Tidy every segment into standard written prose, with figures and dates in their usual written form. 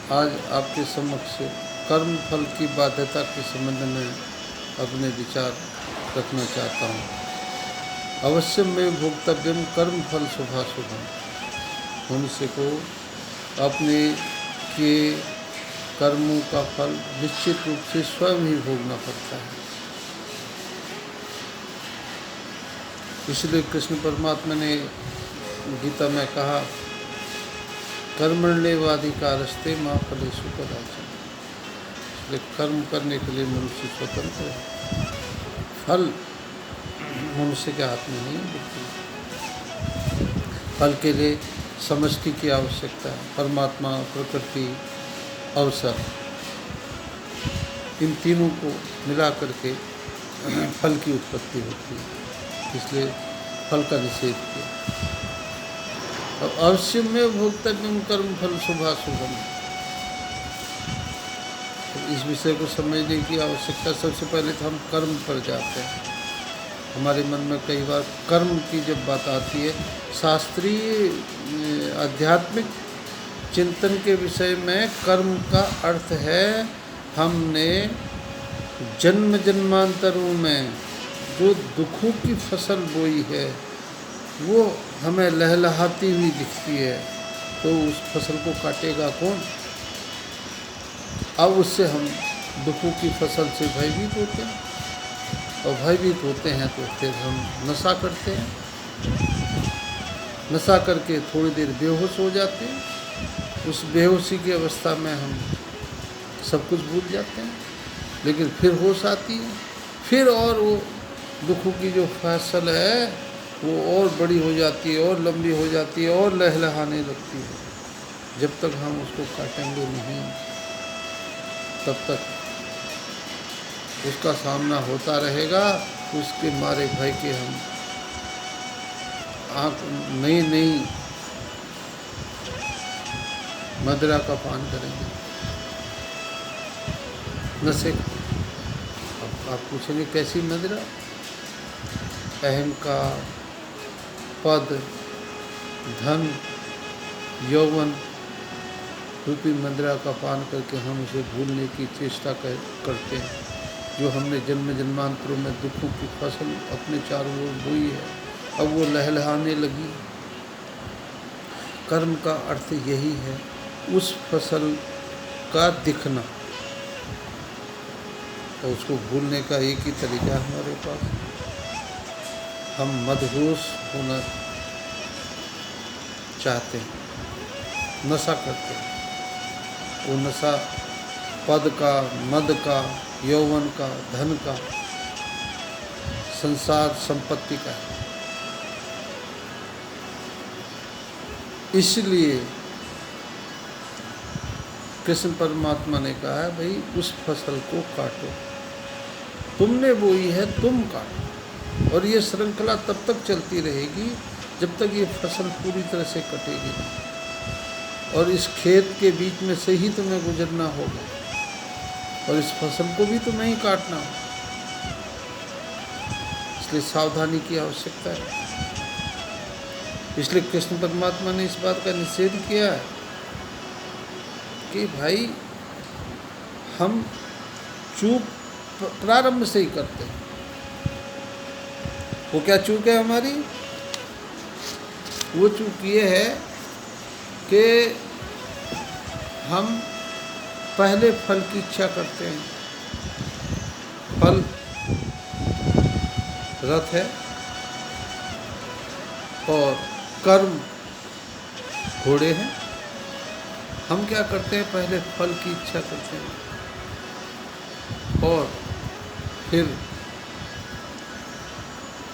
आज आपके समक्ष कर्म फल की बाध्यता के संबंध में अपने विचार रखना चाहता हूँ। अवश्य में भोक्तव्यम कर्म फल शुभाशुभम। मनुष्य को अपने किए कर्मों का फल निश्चित रूप से स्वयं ही भोगना पड़ता है। इसलिए कृष्ण परमात्मा ने गीता में कहा, कर्मण्येवाधिकारस्ते मा फलेषु कदाचन। इसलिए कर्म करने के लिए मनुष्य स्वतंत्र है, फल मनुष्य के हाथ में नहीं है। फल के लिए समष्टि की आवश्यकता है, परमात्मा, प्रकृति, अवसर, इन तीनों को मिला करके फल की उत्पत्ति होती है। इसलिए फल का निषेध किया। अब अवश्य में भोक्तव्यम कर्म फल शुभाशुभम। इस विषय को समझने की आवश्यकता, सबसे पहले तो हम कर्म पर जाते हैं। हमारे मन में कई बार कर्म की जब बात आती है, शास्त्रीय आध्यात्मिक चिंतन के विषय में कर्म का अर्थ है हमने जन्म जन्मांतरों में जो दुखों की फसल बोई है वो हमें लहलहाती हुई दिखती है, तो उस फसल को काटेगा कौन? अब उससे हम दुखों की फसल से भयभीत होते हैं, और भयभीत होते हैं तो फिर हम नशा करते हैं। नशा करके थोड़ी देर बेहोश हो जाते हैं। उस बेहोशी की अवस्था में हम सब कुछ भूल जाते हैं, लेकिन फिर होश आती है, फिर और वो दुखों की जो फसल है वो और बड़ी हो जाती है, और लंबी हो जाती है, और लहलहाने लगती है। जब तक हम उसको काटेंगे नहीं, तब तक उसका सामना होता रहेगा। उसके मारे भय के हम नई नई मदिरा का पान करेंगे, नशे का। अब आप पूछेंगे कैसी मदिरा? अहंकार, पद, धन, यौवन रूपी मदिरा का पान करके हम उसे भूलने की चेष्टा करते हैं, जो हमने जन्म जन्मांतरों में दुखों की फसल अपने चारों ओर बोई है, अब वो लहलहाने लगी। कर्म का अर्थ यही है, उस फसल का दिखना, और उसको भूलने का एक ही तरीका है हमारे पास, हम मदहोश होना चाहते हैं, नशा करते हैं। वो नशा पद का, मद का, यौवन का, धन का, संसार संपत्ति का है। इसलिए कृष्ण परमात्मा ने कहा है, भाई उस फसल को काटो, तुमने बोई है तुम काटो। और ये श्रृंखला तब तक चलती रहेगी जब तक ये फसल पूरी तरह से कटेगी नहीं। और इस खेत के बीच में से ही तुम्हें गुजरना होगा, और इस फसल को भी तुम्हें ही काटना होगा। इसलिए सावधानी की आवश्यकता है। इसलिए कृष्ण परमात्मा ने इस बात का निषेध किया है कि भाई हम चूक प्रारंभ से ही करते हैं। वो क्या चूक है हमारी? वो चूक ये है कि हम पहले फल की इच्छा करते हैं। फल रथ है और कर्म घोड़े हैं। हम क्या करते हैं? पहले फल की इच्छा करते हैं और फिर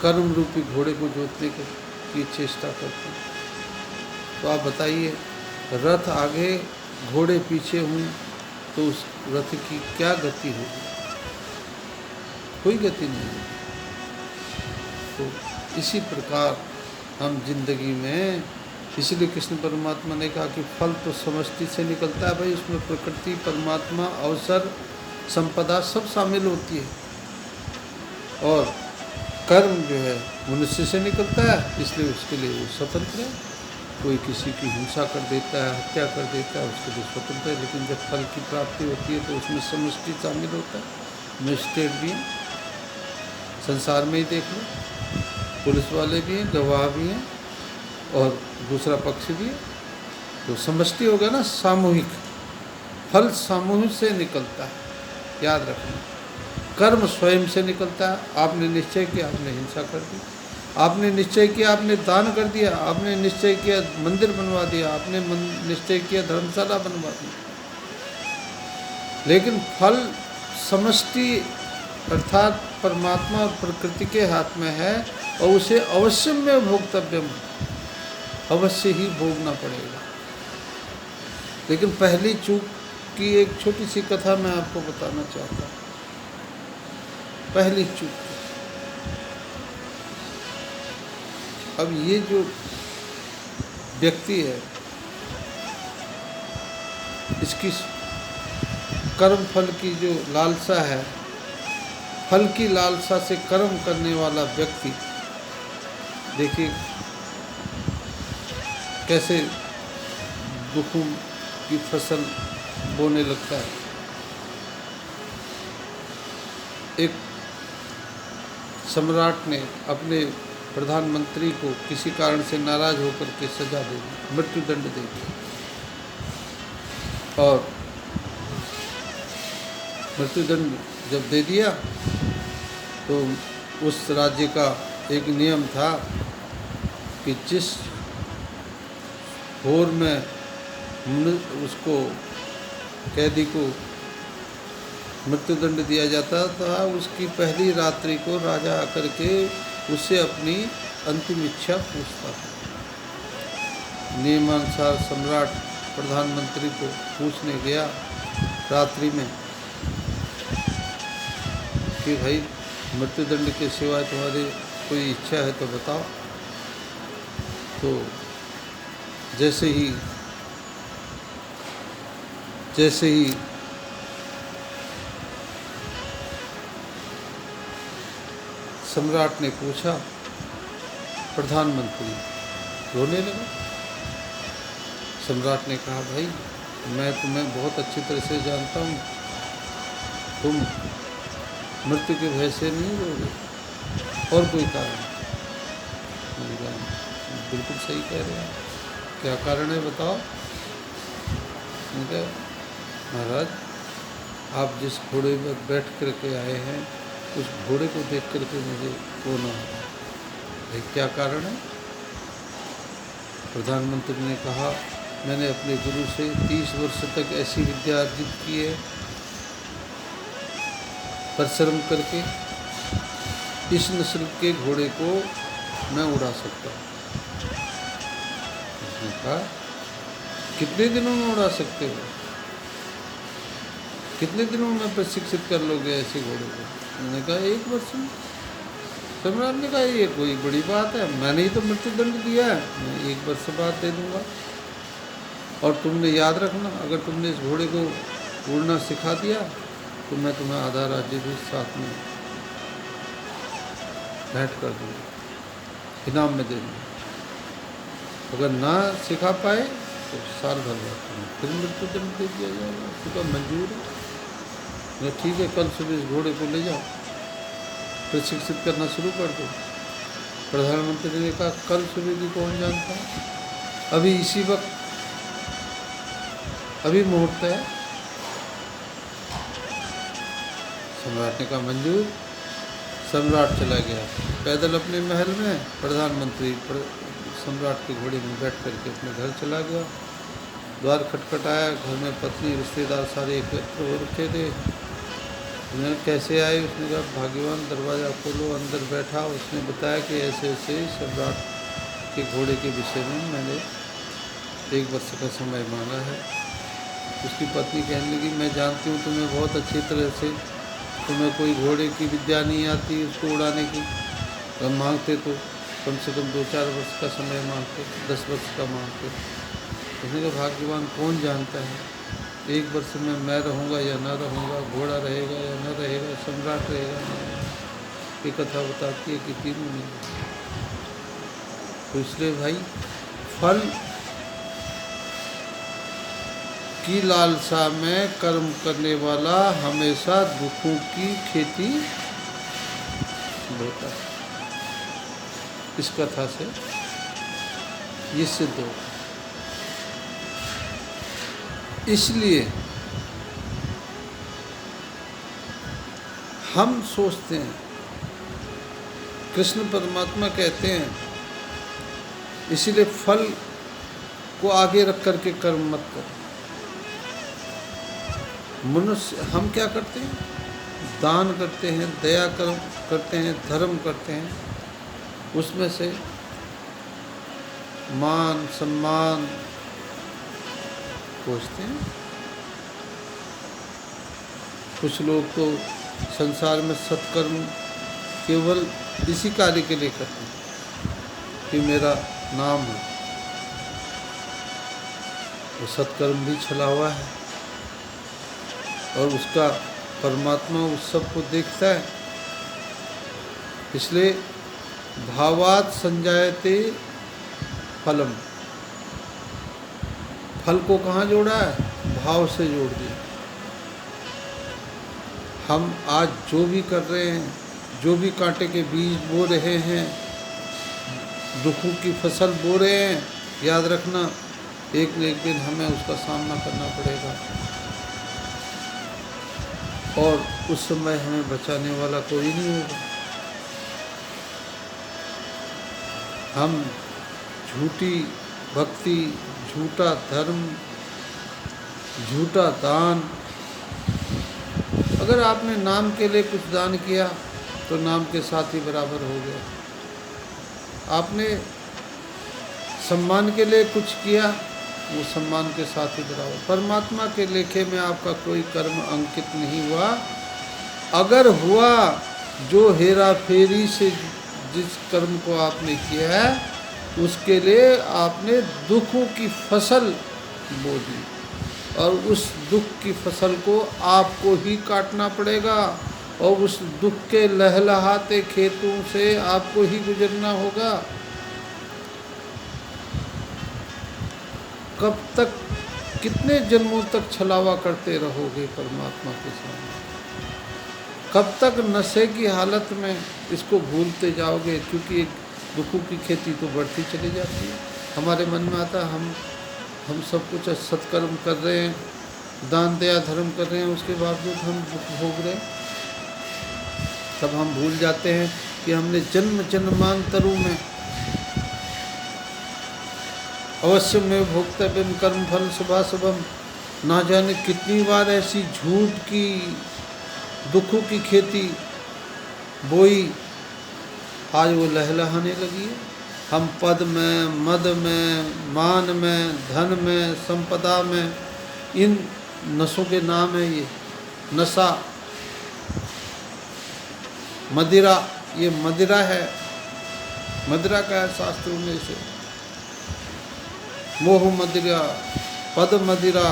कर्म रूपी घोड़े को जोतने की चेष्टा करते हैं। तो आप बताइए, रथ आगे घोड़े पीछे हों तो उस रथ की क्या गति होगी? कोई गति नहीं होगी। तो इसी प्रकार हम जिंदगी में, इसलिए कृष्ण परमात्मा ने कहा कि फल तो समष्टि से निकलता है। भाई उसमें प्रकृति, परमात्मा, अवसर, संपदा सब शामिल होती है, और कर्म जो है मनुष्य से निकलता है, इसलिए उसके लिए वो स्वतंत्र है। कोई किसी की हिंसा कर देता है, हत्या कर देता है, उसके लिए स्वतंत्र है। लेकिन जब फल की प्राप्ति होती है तो उसमें समष्टि शामिल होता है। मजिस्ट्रेट भी हैं, संसार में ही देख लो, पुलिस वाले भी हैं, गवाह भी हैं और दूसरा पक्ष भी है। तो समष्टि होगा ना, सामूहिक फल सामूहिक से निकलता है, याद रखना। कर्म स्वयं से निकलता है। आपने निश्चय किया, आपने हिंसा कर दी, आपने निश्चय किया, आपने दान कर दिया, आपने निश्चय किया मंदिर बनवा दिया, आपने निश्चय किया धर्मशाला बनवा दी। लेकिन फल समष्टि अर्थात परमात्मा और प्रकृति के हाथ में है और उसे अवश्य में भोक्तव्यम, अवश्य ही भोगना पड़ेगा। लेकिन पहली चूक की एक छोटी सी कथा मैं आपको बताना चाहता हूँ। पहली चूक, अब ये जो व्यक्ति है, इसकी कर्म फल की जो लालसा है, फल की लालसा से कर्म करने वाला व्यक्ति देखिए कैसे दुखों की फसल बोने लगता है। एक सम्राट ने अपने प्रधानमंत्री को किसी कारण से नाराज होकर के सजा दे दी, मृत्युदंड दे दिया। और मृत्युदंड जब दे दिया तो उस राज्य का एक नियम था कि जिस भोर में उसको कैदी को मृत्युदंड दिया जाता था, उसकी पहली रात्रि को राजा आकर के उससे अपनी अंतिम इच्छा पूछता था। नियमानुसार सम्राट प्रधानमंत्री को पूछने गया रात्रि में कि भाई मृत्युदंड के सिवाय तुम्हारी कोई इच्छा है तो बताओ। तो जैसे ही सम्राट ने पूछा, प्रधानमंत्री रोने लगा। सम्राट ने कहा, भाई मैं तुम्हें बहुत अच्छी तरह से जानता हूँ, तुम मृत्यु के भय से नहीं रोगे, और कोई कारण? बिल्कुल सही कह रहे हैं, क्या कारण है बताओ। महाराज आप जिस घोड़े में बैठ कर के आए हैं उस घोड़े को देख कर के मुझे रोना है। भाई क्या कारण है? प्रधानमंत्री ने कहा, मैंने अपने गुरु से 30 वर्ष तक ऐसी विद्या अर्जित की है, परिश्रम करके इस नस्ल के घोड़े को मैं उड़ा सकता हूँ। उसने कहा, कितने दिनों में उड़ा सकते हो? कितने दिनों में प्रशिक्षित कर लोगे ऐसे घोड़े को? मैंने कहा 1 वर्ष में। सम्राट ने कहा, ये कोई बड़ी बात है, मैंने ही तो मृत्युदंड दिया है, मैं 1 वर्ष बाद दे दूंगा। और तुमने याद रखना, अगर तुमने इस घोड़े को उड़ना सिखा दिया तो मैं तुम्हें आधा राज्य भी साथ में भेंट कर दूंगा, इनाम में दे दूंगा। अगर ना सिखा पाए तो साल भर बाद फिर मृत्युदंड दे दिया जाएगा। उसका मंजूर है? ठीक है, कल सुबह इस घोड़े को ले जाओ, प्रशिक्षित करना शुरू कर दो। प्रधानमंत्री ने कहा, कल सुबह की कौन जानता है, अभी इसी वक्त, अभी मुहूर्त है। सम्राट ने कहा मंजूर। सम्राट चला गया पैदल अपने महल में, प्रधानमंत्री सम्राट के घोड़े में बैठ करके अपने घर चला गया। द्वार खटखटाया, घर में पत्नी रिश्तेदार सारे एकत्र हो रखे थे। उन्हें कैसे आए? उसने कहा, भाग्यवान दरवाज़ा खोलो, अंदर बैठा। उसने बताया कि ऐसे ऐसे सम्राट के घोड़े के विषय में मैंने 1 वर्ष का समय मांगा है। उसकी पत्नी कहने लगी, मैं जानती हूँ तुम्हें बहुत अच्छी तरह से, तुम्हें कोई घोड़े की विद्या नहीं आती उसको उड़ाने की। हम मांगते तो कम से कम 2-4 वर्ष का समय मांगते, 10 वर्ष का मांगते। उसने कहा, भाग्यवान कौन जानता है, 1 वर्ष में मैं रहूँगा या ना रहूँगा, घोड़ा रहेगा या ना रहेगा, सम्राट रहेगा ना। ये कथा बताती है कि 3 महीने। तो इसलिए भाई फल की लालसा में कर्म करने वाला हमेशा दुखों की खेती बोता है। इस कथा से ये सिद्ध हो। इसलिए हम सोचते हैं, कृष्ण परमात्मा कहते हैं, इसीलिए फल को आगे रख करके कर्म मत करो। मनुष्य हम क्या करते हैं? दान करते हैं, दया कर्म करते हैं, धर्म करते हैं, उसमें से मान सम्मान खोजते हैं। कुछ लोग तो संसार में सत्कर्म केवल इसी कार्य के लिए करते हैं कि मेरा नाम है। वो सत्कर्म भी छला हुआ है और उसका परमात्मा उस सब को देखता है। इसलिए भावात संजायते फलम, फल को कहाँ जोड़ा है? भाव से जोड़ दिया। हम आज जो भी कर रहे हैं, जो भी कांटे के बीज बो रहे हैं, दुखों की फसल बो रहे हैं, याद रखना एक न एक दिन हमें उसका सामना करना पड़ेगा और उस समय हमें बचाने वाला कोई नहीं होगा। हम झूठी भक्ति, झूठा धर्म, झूठा दान, अगर आपने नाम के लिए कुछ दान किया तो नाम के साथ ही बराबर हो गया। आपने सम्मान के लिए कुछ किया, वो सम्मान के साथ ही बराबर। परमात्मा के लेखे में आपका कोई कर्म अंकित नहीं हुआ। अगर हुआ, जो हेरा फेरी से जिस कर्म को आपने किया है उसके लिए आपने दुखों की फसल बो दी और उस दुख की फसल को आपको ही काटना पड़ेगा और उस दुख के लहलहाते खेतों से आपको ही गुजरना होगा। कब तक, कितने जन्मों तक छलावा करते रहोगे परमात्मा के सामने? कब तक नशे की हालत में इसको भूलते जाओगे? क्योंकि दुखों की खेती तो बढ़ती चली जाती है। हमारे मन में आता है हम सब कुछ सत्कर्म कर रहे हैं, दान दया धर्म कर रहे हैं, उसके बावजूद हम दुख भोग रहे हैं। तब हम भूल जाते हैं कि हमने जन्म जन्मांतरों में अवश्य में भोक्तव्यम कर्म फल शुभाशुभम, ना जाने कितनी बार ऐसी झूठ की दुखों की खेती बोई, आज वो लहलहाने लगी है। हम पद में, मद में, मान में, धन में, संपदा में, इन नशों के नाम है ये नशा। मदिरा, ये मदिरा है। मदिरा का है शास्त्रों में से मोह मदिरा, पद मदिरा,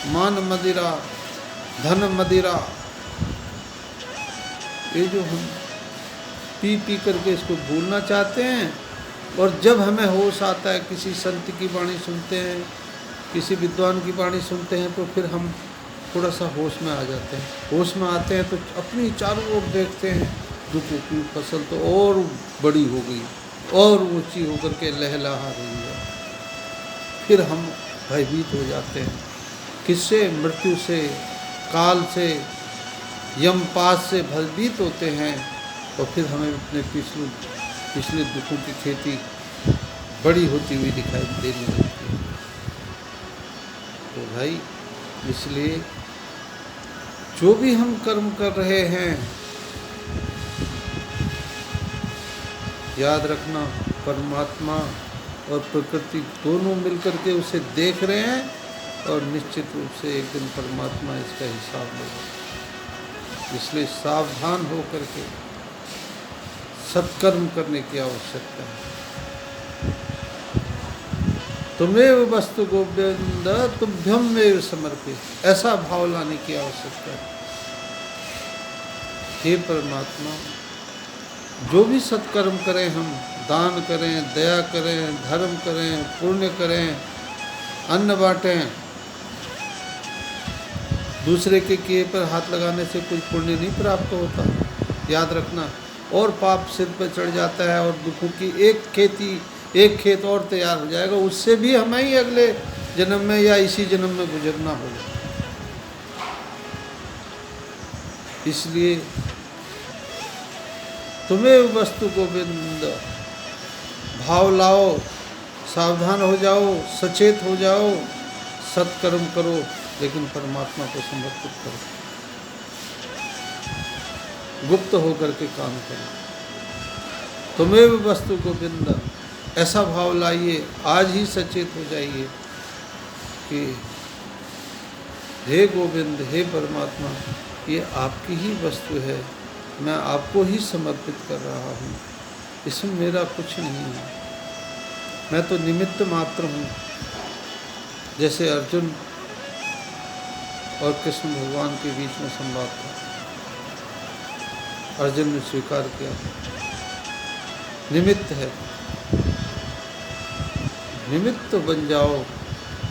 मान मदिरा, धन मदिरा। ये जो हम पी पी करके इसको भूलना चाहते हैं और जब हमें होश आता है, किसी संत की वाणी सुनते हैं, किसी विद्वान की वाणी सुनते हैं, तो फिर हम थोड़ा सा होश में आ जाते हैं। होश में आते हैं तो अपनी चारों ओर देखते हैं, दुखों की फसल तो और बड़ी हो गई और ऊंची होकर के लहलहा रही है। फिर हम भयभीत हो जाते हैं। किससे? मृत्यु से, काल से, यमपाश से भयभीत होते हैं और फिर हमें अपने पिछले दुखों की खेती बड़ी होती हुई दिखाई देने लगती है। तो भाई, इसलिए जो भी हम कर्म कर रहे हैं, याद रखना परमात्मा और प्रकृति दोनों मिलकर के उसे देख रहे हैं और निश्चित रूप से एक दिन परमात्मा इसका हिसाब लेगा। इसलिए सावधान हो करके सत्कर्म करने की आवश्यकता है। तुमेव वस्तु गोविंद तुभ्यम में समर्पित, ऐसा भाव लाने की आवश्यकता है। हे परमात्मा, जो भी सत्कर्म करें हम, दान करें, दया करें, धर्म करें, पुण्य करें, अन्न बांटें। दूसरे के किए पर हाथ लगाने से कोई पुण्य नहीं प्राप्त होता, याद रखना। और पाप सिर पर चढ़ जाता है और दुखों की एक खेत और तैयार हो जाएगा, उससे भी हमें ही अगले जन्म में या इसी जन्म में गुजरना होगा। इसलिए तुम्हें वस्तु गोविंद, भाव लाओ, सावधान हो जाओ, सचेत हो जाओ, सत्कर्म करो, लेकिन परमात्मा को समर्पित करो, गुप्त होकर के काम करो। तुम्हें वस्तु गोविंद, ऐसा भाव लाइए, आज ही सचेत हो जाइए कि हे गोविंद, हे परमात्मा, ये आपकी ही वस्तु है, मैं आपको ही समर्पित कर रहा हूँ, इसमें मेरा कुछ नहीं है, मैं तो निमित्त मात्र हूँ। जैसे अर्जुन और कृष्ण भगवान के बीच में संवाद था, अर्जुन ने स्वीकार किया, निमित्त है, निमित्त बन जाओ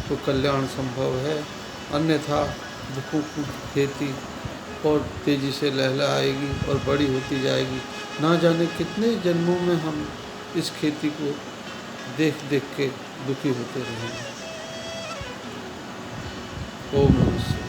तो कल्याण संभव है, अन्यथा दुखों की खेती और तेजी से लहलहाएगी और बड़ी होती जाएगी। ना जाने कितने जन्मों में हम इस खेती को देख देख के दुखी होते रहेंगे। ओम नमः शिवाय।